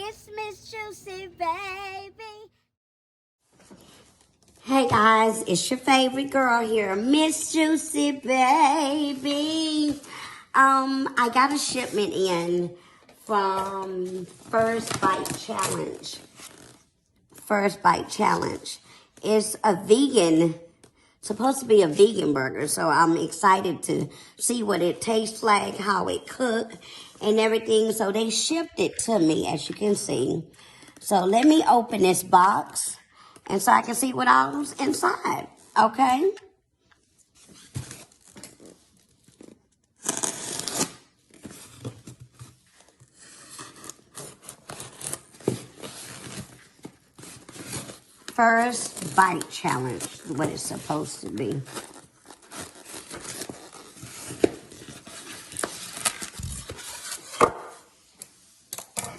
It's Miss Juicy, baby. Hey guys, it's your favorite girl here, Miss Juicy, baby. I got a shipment in from First Bite Challenge. First Bite Challenge. It's a vegan, supposed to be a vegan burger, so I'm excited to see what it tastes like, how it cooked, and everything. So they shipped it to me, as you can see. So let me open this box, and so I can see what all's inside, okay? First Bite Challenge, what it's supposed to be.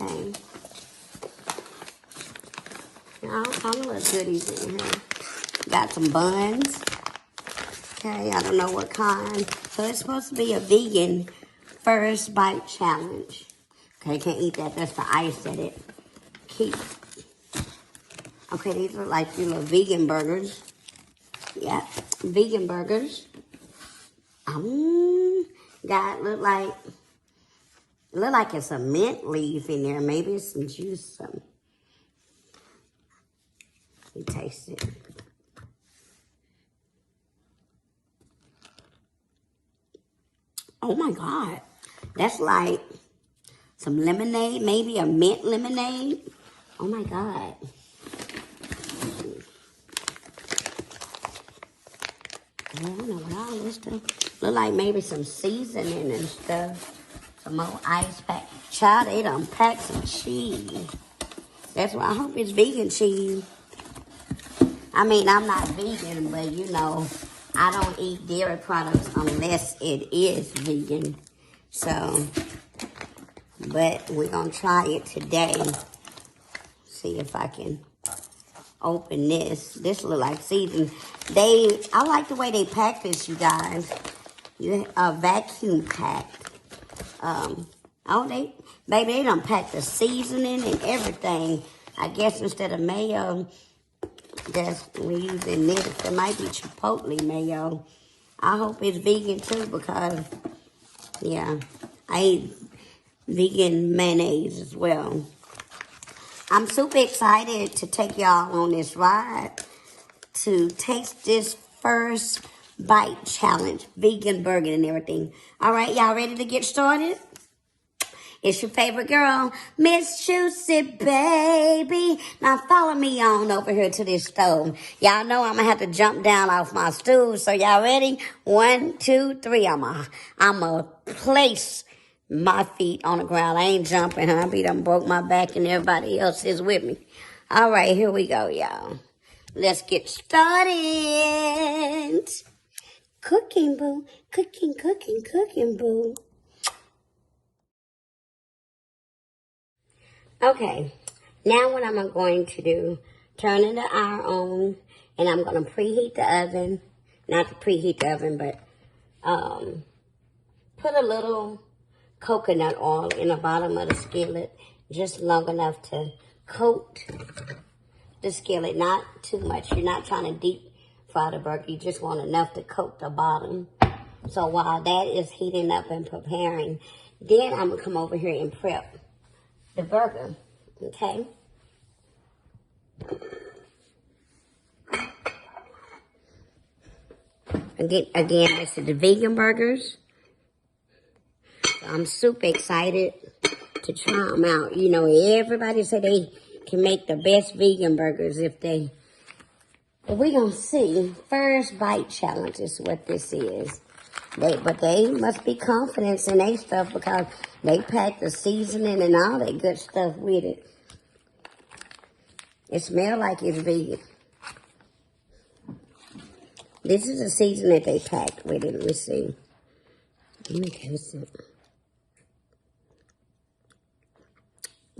Okay. All kind of little goodies in here. Got some buns. Okay, I don't know what kind. So it's supposed to be a vegan First Bite Challenge. Okay, can't eat that. That's the ice that it keeps. Okay, these are like your little vegan burgers. Yeah, vegan burgers. Got look like it's a mint leaf in there. Maybe it's some juice. Let me taste it. Oh my God, that's like some lemonade, maybe a mint lemonade. Oh my God. I don't know what all this stuff. Look like maybe some seasoning and stuff. Some more ice pack. Child, they done packed some cheese. That's why I hope it's vegan cheese. I mean, I'm not vegan, but you know, I don't eat dairy products unless it is vegan. So, but we're gonna try it today. See if I can open this. This look like season. I like the way they pack this, you guys. Vacuum packed. Baby, they done packed the seasoning and everything. I guess instead of mayo, we're using this. There might be chipotle mayo. I hope it's vegan too because, yeah, I eat vegan mayonnaise as well. I'm super excited to take y'all on this ride to taste this First Bite Challenge, vegan burger and everything. All right, y'all ready to get started? It's your favorite girl, Miss Juicy, baby. Now follow me on over here to this stove. Y'all know I'm gonna have to jump down off my stool. So y'all ready? 1, 2, 3. I'ma place my feet on the ground. I ain't jumping, huh? I done broke my back and everybody else is with me. All right, here we go, y'all. Let's get started. Cooking, boo. Cooking, cooking, cooking, boo. Okay, now what I'm going to do, turn the iron on, and I'm going to preheat the oven. Not to preheat the oven, but put a little coconut oil in the bottom of the skillet, just long enough to coat the skillet, not too much. You're not trying to deep fry the burger. You just want enough to coat the bottom. So while that is heating up and preparing, then I'm going to come over here and prep the burger, okay? Again, this is the vegan burgers. So I'm super excited to try them out. You know, everybody say they can make the best vegan burgers but we're gonna see. First Bite Challenge is what this is. But they must be confident in their stuff because they pack the seasoning and all that good stuff with it. It smells like it's vegan. This is the seasoning that they packed with it. Let me see. Let me taste it.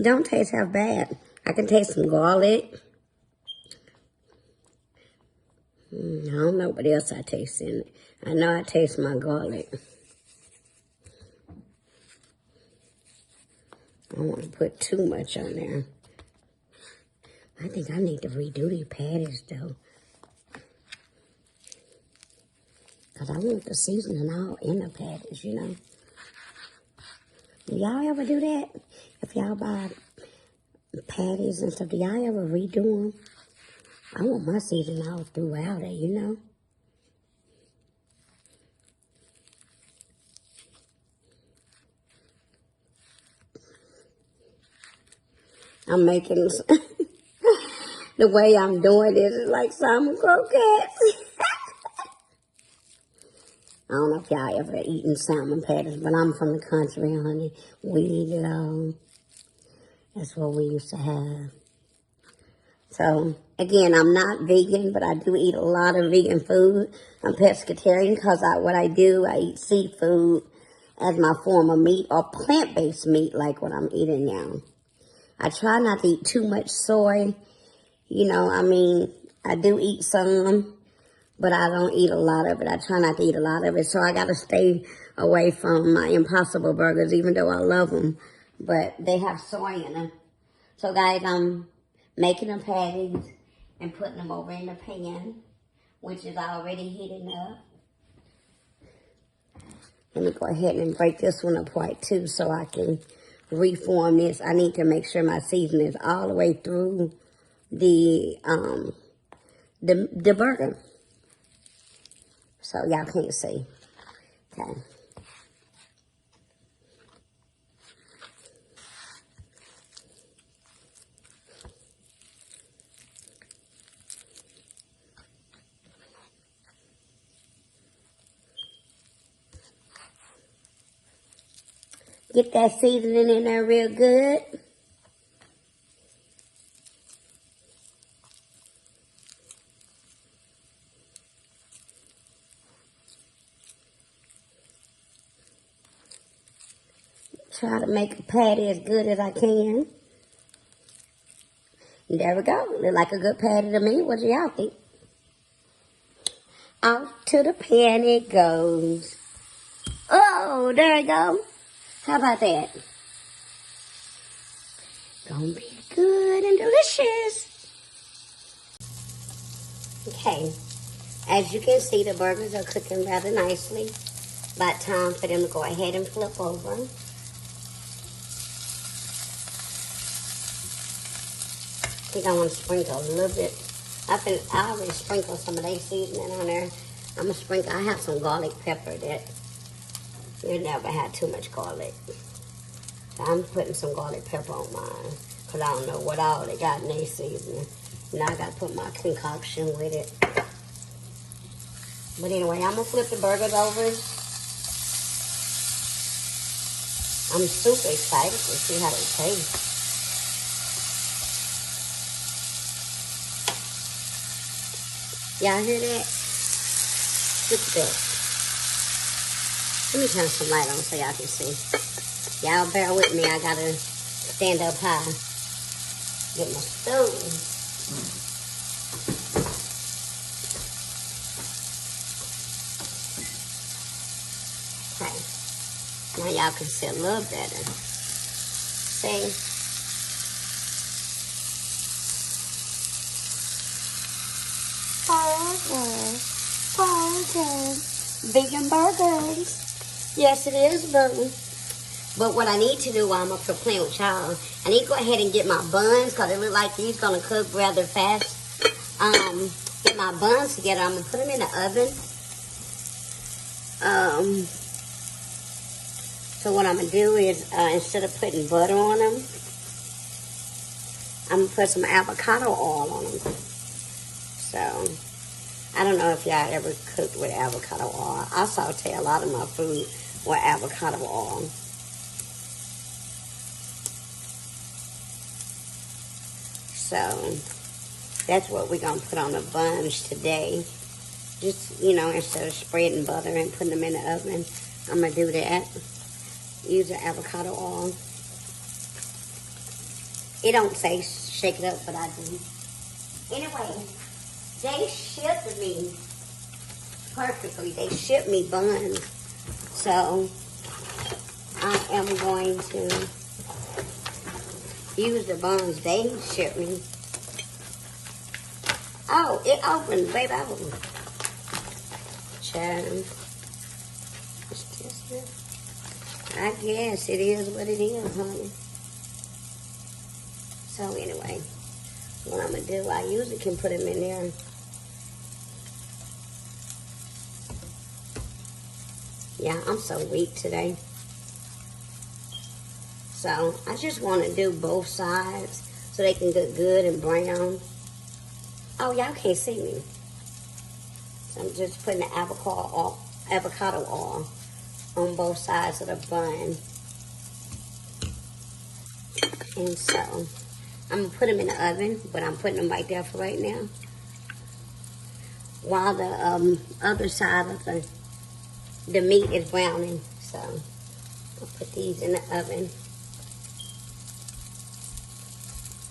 Don't taste half bad. I can taste some garlic. I don't know what else I taste in it. I know I taste my garlic. don't want to put too much on there. I think I need to redo these patties, though. Because I want the seasoning all in the patties, you know. Do y'all ever do that? If y'all buy patties and stuff, do y'all ever redo them? I want my seasoning all throughout it, you know. I'm making the way I'm doing this is like salmon croquettes. I don't know if y'all ever eaten salmon patties, but I'm from the country, honey. We eat it all. That's what we used to have. So, again, I'm not vegan, but I do eat a lot of vegan food. I'm pescatarian because what I do, I eat seafood as my form of meat or plant-based meat like what I'm eating now. I try not to eat too much soy. You know, I mean, I do eat some, but I don't eat a lot of it. I try not to eat a lot of it. So I got to stay away from my Impossible Burgers, even though I love them. But they have soy in them. So, guys, I'm making the patties and putting them over in the pan, which is already heating up. Let me go ahead and break this one apart, too, so I can reform this. I need to make sure my seasoning is all the way through the burger. So y'all can't see. Okay. Get that seasoning in there real good. Try to make a patty as good as I can. And there we go. Look like a good patty to me. What do y'all think? Out to the pan it goes. Oh, there we go. How about that? Gonna be good and delicious. Okay. As you can see, the burgers are cooking rather nicely. About time for them to go ahead and flip over. I think I want to sprinkle a little bit. I already sprinkled some of their seasoning on there. I'm going to sprinkle. I have some garlic pepper that you never had too much garlic. So I'm putting some garlic pepper on mine because I don't know what all they got in their seasoning. Now I got to put my concoction with it. But anyway, I'm going to flip the burgers over. I'm super excited to see how they taste. Y'all hear that? Look at that. Let me turn some light on so y'all can see. Y'all bear with me. I gotta stand up high. Get my stove. Okay. Now y'all can see a little better. See? Vegan burgers. Yes, it is, boo. But what I need to do while I'm up here playing with y'all, I need to go ahead and get my buns because it look like these gonna cook rather fast. Get my buns together. I'm gonna put them in the oven. So what I'm gonna do is instead of putting butter on them, I'm gonna put some avocado oil on them. So I don't know if y'all ever cooked with avocado oil. I saute a lot of my food with avocado oil. So that's what we're going to put on the buns today. Just, you know, instead of spreading butter and putting them in the oven, I'm going to do that. Use the avocado oil. It don't say shake it up, but I do. Anyway, they shipped me perfectly. They shipped me buns. So I am going to use the buns they shipped me. Oh, it opened, baby. Child. It's just I guess it is what it is, honey. So anyway, what I'm gonna do, I usually can put them in there. Yeah, I'm so weak today. So I just want to do both sides so they can get good and brown. Oh, y'all can't see me. So I'm just putting the avocado oil on both sides of the bun. And so I'm going to put them in the oven, but I'm putting them right there for right now. While the other side of the meat is browning. So I'll put these in the oven.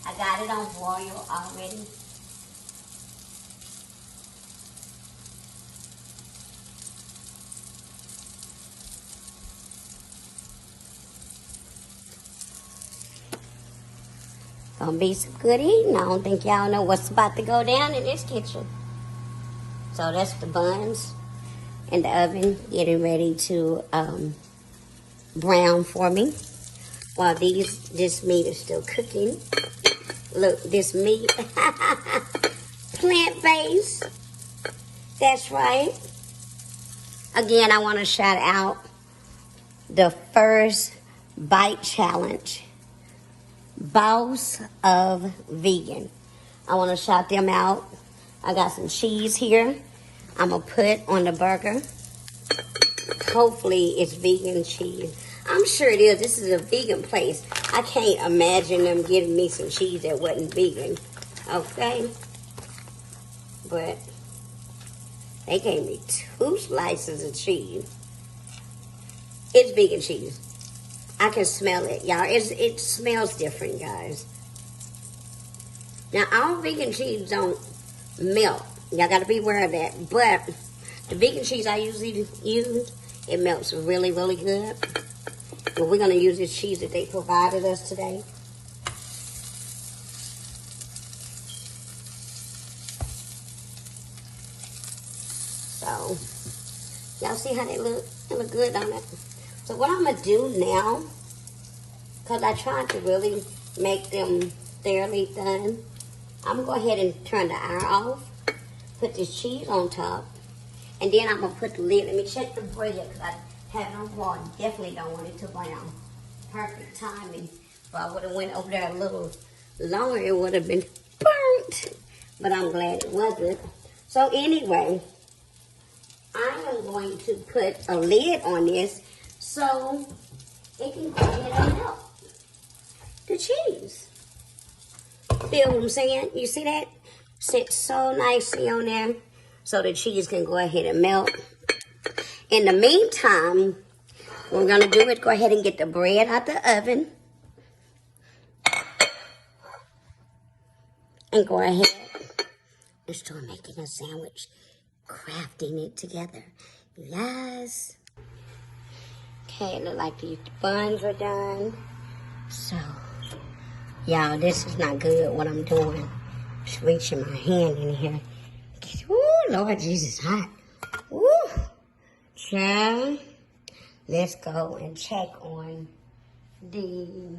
I got it on broil already. Gonna be some good eating. I don't think y'all know what's about to go down in this kitchen. So that's the buns in the oven getting ready to brown for me. While this meat is still cooking. Look, this meat, plant-based. That's right. Again, I want to shout out the First Bite Challenge. Boss of Vegan. I want to shout them out. I got some cheese here. I'm going to put on the burger. Hopefully it's vegan cheese. I'm sure it is. This is a vegan place. I can't imagine them giving me some cheese that wasn't vegan. Okay? But they gave me 2 slices of cheese. It's vegan cheese. I can smell it, y'all. It smells different, guys. Now, all vegan cheese don't melt. Y'all got to be aware of that. But the vegan cheese I usually use, it melts really, really good. But we're going to use this cheese that they provided us today. So, y'all see how they look? They look good, don't it? So what I'm going to do now, because I tried to really make them thoroughly done, I'm going to go ahead and turn the iron off, put this cheese on top, and then I'm going to put the lid. Let me check the bread because I have it on board. Definitely don't want it to brown. Perfect timing. If I would have went over there a little longer, it would have been burnt. But I'm glad it wasn't. So anyway, I am going to put a lid on this so it can go ahead and melt the cheese. Feel what I'm saying? You see that? Sits so nicely on there so the cheese can go ahead and melt. In the meantime, what we're going to do is go ahead and get the bread out the oven. And go ahead and start making a sandwich. Crafting it together. Yes. Okay, it looks like the buns are done. So, y'all, this is not good what I'm doing. Just reaching my hand in here. Ooh, Lord Jesus, hot. Ooh. Child. Let's go and check on the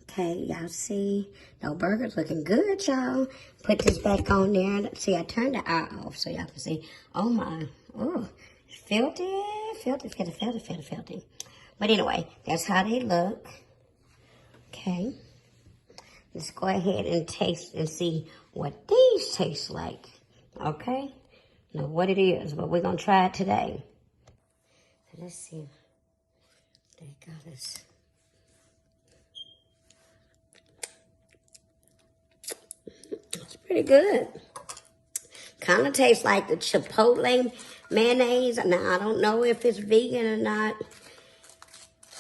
okay, y'all see the burger's looking good, y'all. Put this back on there. See, I turned the eye off so y'all can see. Oh my, oh, filthy. But anyway, that's how they look. Okay. Let's go ahead and taste and see what these taste like. Okay? Know what it is, but we're going to try it today. So let's see. They got us. It's pretty good. Kind of tastes like the Chipotle mayonnaise. Now, I don't know if it's vegan or not.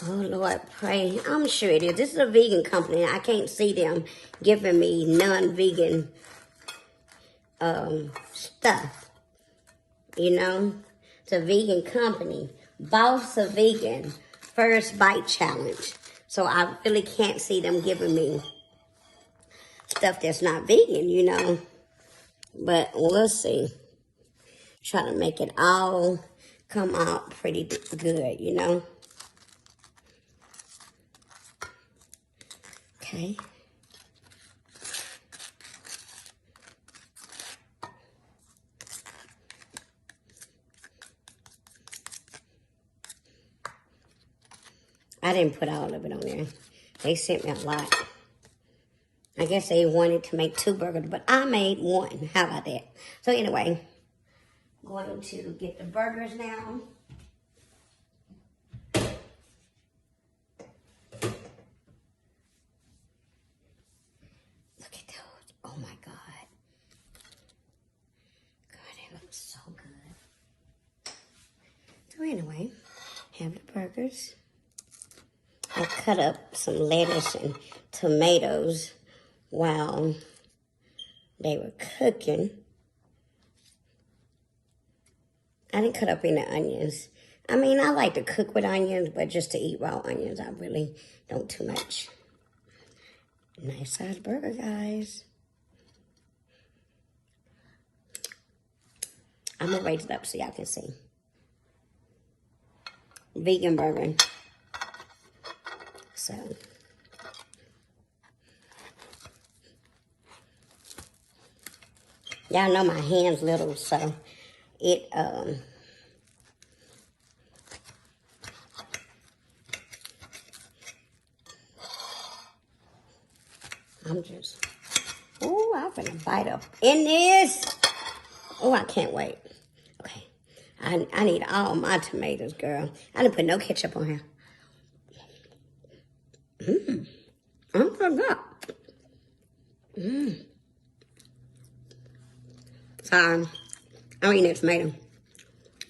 Oh, Lord, pray. I'm sure it is. This is a vegan company. I can't see them giving me non-vegan stuff. You know? It's a vegan company. Boss of Vegan First Bite Challenge. So I really can't see them giving me stuff that's not vegan, you know. But we'll see. Try to make it all come out pretty good, you know. Okay. I didn't put all of it on there. They sent me a lot. I guess they wanted to make 2 burgers, but I made 1. How about that? So anyway, going to get the burgers now. Look at those. Oh my God. God, they look so good. So anyway, have the burgers. I cut up some lettuce and tomatoes while they were cooking. I didn't cut up any onions. I mean, I like to cook with onions, but just to eat raw onions, I really don't too much. Nice size burger, guys. I'm gonna raise it up so y'all can see. Vegan burger. So, y'all know my hand's little, so it, I'm just, oh, I'm finna bite up in this. Oh, I can't wait. Okay, I need all my tomatoes, girl. I didn't put no ketchup on here. I forgot. Sorry, I'm eating that tomato.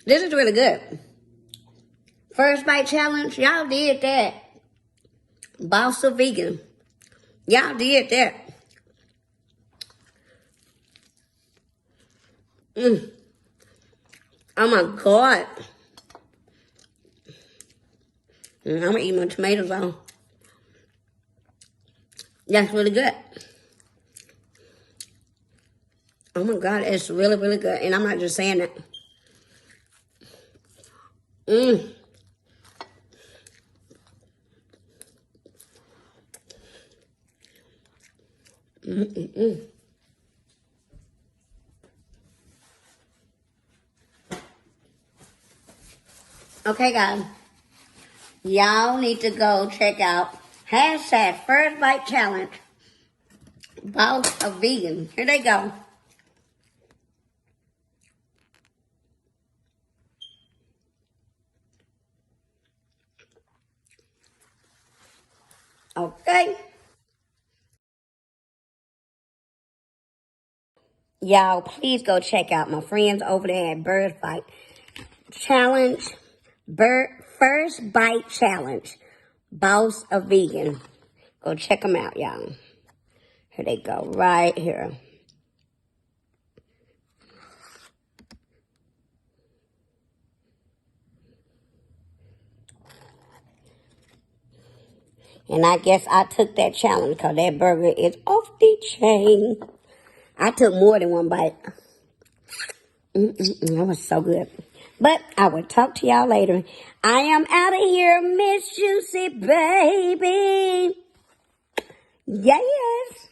This is really good. First bite challenge, y'all did that. Boss of Vegan, y'all did that. Oh my God. I'm gonna eat my tomatoes on. That's really good. Oh my God, it's really, really good. And I'm not just saying that. Okay, guys. Y'all need to go check out hashtag First Bite Challenge. Boss of Vegan. Here they go. Okay. Y'all, please go check out my friends over there at First Bite Challenge. First Bite Challenge. Boss of Vegan. Go check them out, y'all. Here they go, right here. And I guess I took that challenge because that burger is off the chain. I took more than 1 bite. That was so good. But I will talk to y'all later. I am out of here, Miss Juicy Baby. Yes.